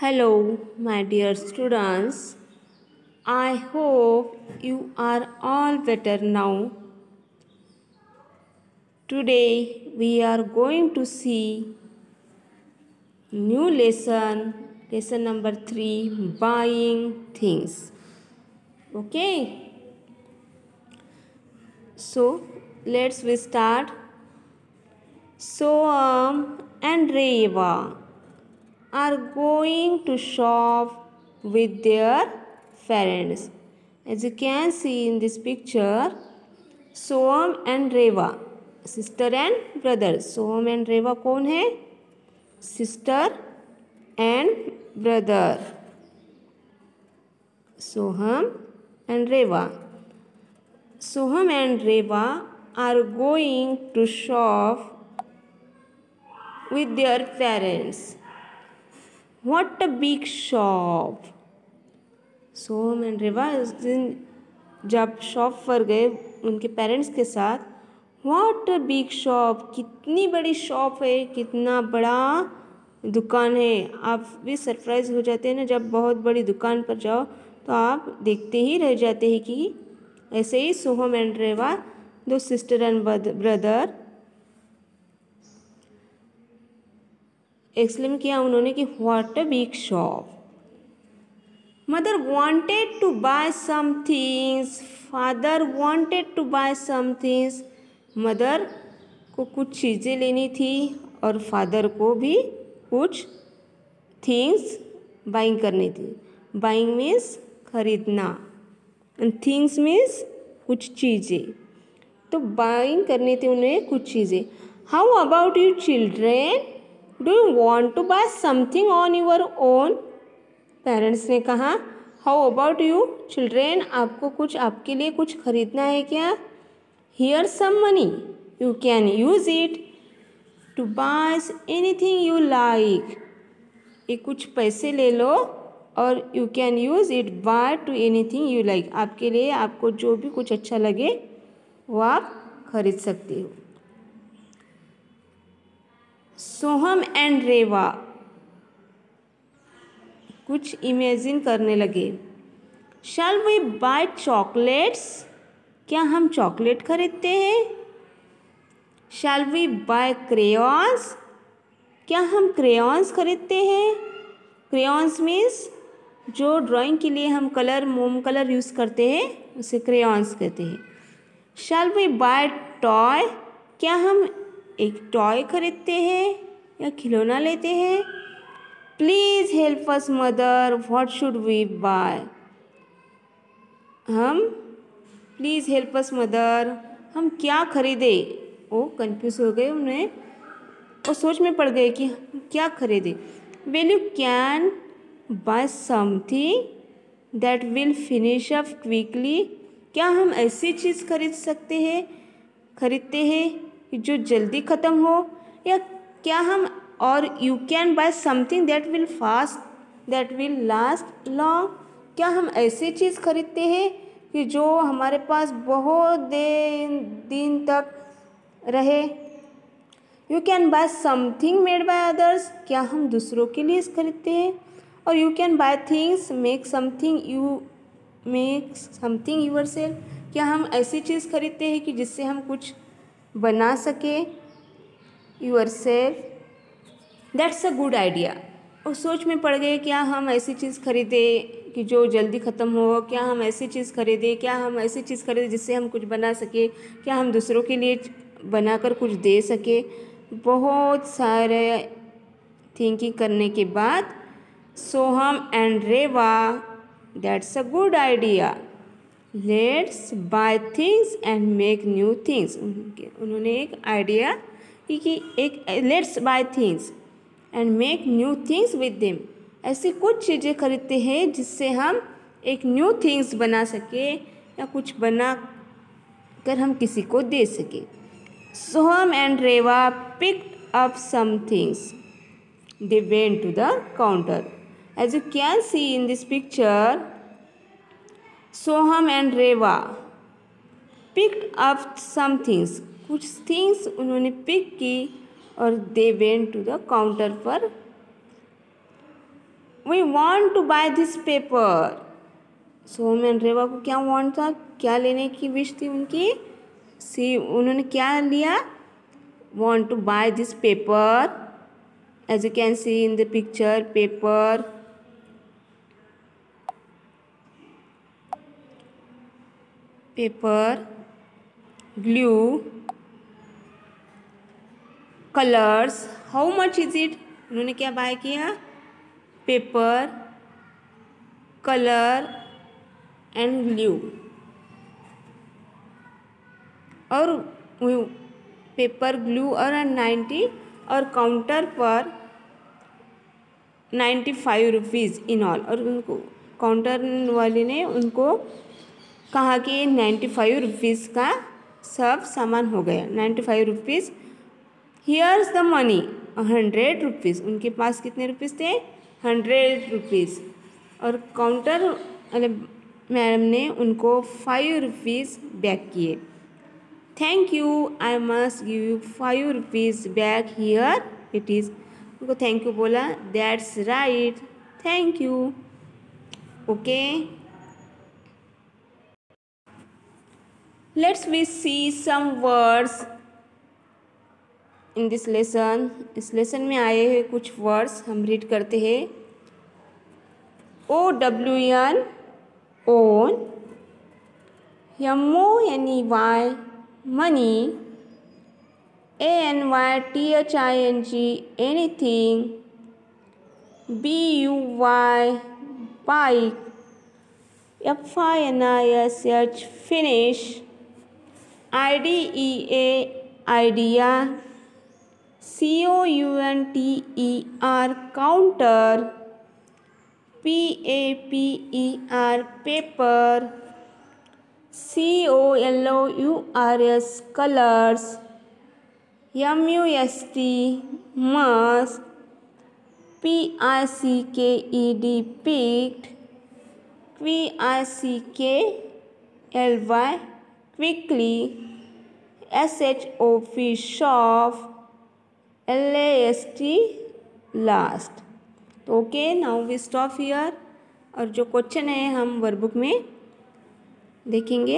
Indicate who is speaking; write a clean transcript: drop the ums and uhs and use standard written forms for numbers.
Speaker 1: Hello, my dear students. I hope you are all better now. Today we are going to see new lesson number 3, buying things. Okay? So, let's we start. Soam and Reva are going to shop with their parents. As you can see in this picture, Soham and Reva sister and brother. Soham and Reva कौन है? Sister and brother. Soham and Reva. Soham and Reva are going to shop with their parents. What a big shop! Soham and Reva उस दिन जब shop पर गए उनके parents के साथ. What a big shop! कितनी बड़ी शॉप है, कितना बड़ा दुकान है. आप भी सरप्राइज हो जाते हैं ना, जब बहुत बड़ी दुकान पर जाओ तो आप देखते ही रह जाते हैं कि ऐसे ही सोहम एंड रेवा, दो सिस्टर एंड ब्रदर, एक्सक्लेम किया उन्होंने कि what a big shop. Mother wanted to buy some things. Father wanted to buy some things. Mother को कुछ चीज़ें लेनी थी और फादर को भी कुछ थिंग्स बाइंग करनी थी. बाइंग मीन्स खरीदना एंड थिंग्स मीन्स कुछ चीज़ें. तो बाइंग करनी थी उन्हें कुछ चीज़ें. How about you children, do you want to buy something on your own. Parents ने कहा हाउ अबाउट यू चिल्ड्रेन, आपको कुछ आपके लिए कुछ खरीदना है क्या? Here some money, you can use it to buy anything you like. ये कुछ पैसे ले लो और you can use it buy to anything you like. आपके लिए आपको जो भी कुछ अच्छा लगे वो आप खरीद सकते हो. सोहम एंड रेवा कुछ इमेजिन करने लगे. शैल वी बाय चॉकलेट्स, क्या हम चॉकलेट खरीदते हैं? शैल वी बाय क्रेयॉन्स, क्या हम क्रेयॉन्स खरीदते हैं? क्रेयॉन्स मीन्स जो ड्राइंग के लिए हम कलर, मोम कलर यूज़ करते हैं उसे क्रेयॉन्स कहते हैं. शैल वी बाय टॉय, क्या हम एक टॉय खरीदते हैं या खिलौना लेते हैं? Please help us mother, what should we buy. हम प्लीज़ हेल्प अस मदर, हम क्या खरीदे? वो कंफ्यूज हो गए, उन्हें वो सोच में पड़ गए कि क्या खरीदे. Will you can buy something that will finish up quickly, क्या हम ऐसी चीज़ खरीदते हैं कि जो जल्दी ख़त्म हो? या क्या हम, और you can buy something that will fast, that will last long, क्या हम ऐसी चीज़ खरीदते हैं कि जो हमारे पास बहुत दिन तक रहे? You can buy something made by others, क्या हम दूसरों के लिए खरीदते हैं? और you can buy things make something yourself, क्या हम ऐसी चीज़ खरीदते हैं कि जिससे हम कुछ बना सके yourself. That's a good idea. और सोच में पड़ गए, क्या हम ऐसी चीज़ खरीदें कि जो जल्दी ख़त्म हो? क्या हम ऐसी चीज़ खरीदें, क्या हम ऐसी चीज़ खरीदें जिससे हम कुछ बना सके? क्या हम दूसरों के लिए बनाकर कुछ दे सके? बहुत सारे थिंकिंग करने के बाद Soham and Reva, that's a good idea, let's buy things and make new things. उन्होंने एक आइडिया कि एक let's buy things and make new things with them. ऐसी कुछ चीज़ें खरीदते हैं जिससे हम एक न्यू थिंग्स बना सके या कुछ बना कर हम किसी को दे सके. Soham and Reva picked up some things. They went to the counter. As you can see in this picture, Soham and Reva picked up some things. कुछ things उन्होंने पिक की और they went to the counter पर we want to buy this paper. Soham and Reva को क्या want था, क्या लेने की विश थी उनकी। सी उन्होंने क्या लिया, want to buy this paper. As you can see in the picture, paper, paper, glue, colours. How much is it, उन्होंने क्या बाय किया, पेपर, कलर एंड ग्लू। और पेपर, ग्लू और 90 और काउंटर पर 95 रुपीज़ इन ऑल। और उनको counter वाले ने उनको कहा कि 95 रुपीज़ का सब सामान हो गया। 95 rupees, here's the money 100 rupees. उनके पास कितने रुपीज़ थे, 100 रुपीज़। और काउंटर वाले मैडम ने उनको 5 रुपीज़ बैक किए। Thank you, I must give you 5 rupees back, here it is. उनको थैंक यू बोला, that's right, thank you. Okay, let's we see some words in this lesson. इस lesson में आए हैं कुछ वर्ड्स, हम रीड करते हैं। OWN, own, MONEY, money, ANYTHING, anything, BUY, bike, FINISH, finish, IDEA, idea, COUNTER, counter, PAPER, paper, COLOURS, colors, MUST, must, PICKED, picked, QUICKLY, quickly, SHOP, shop, LAST, last। तो okay, now we stop here. और जो question है हम workbook में देखेंगे।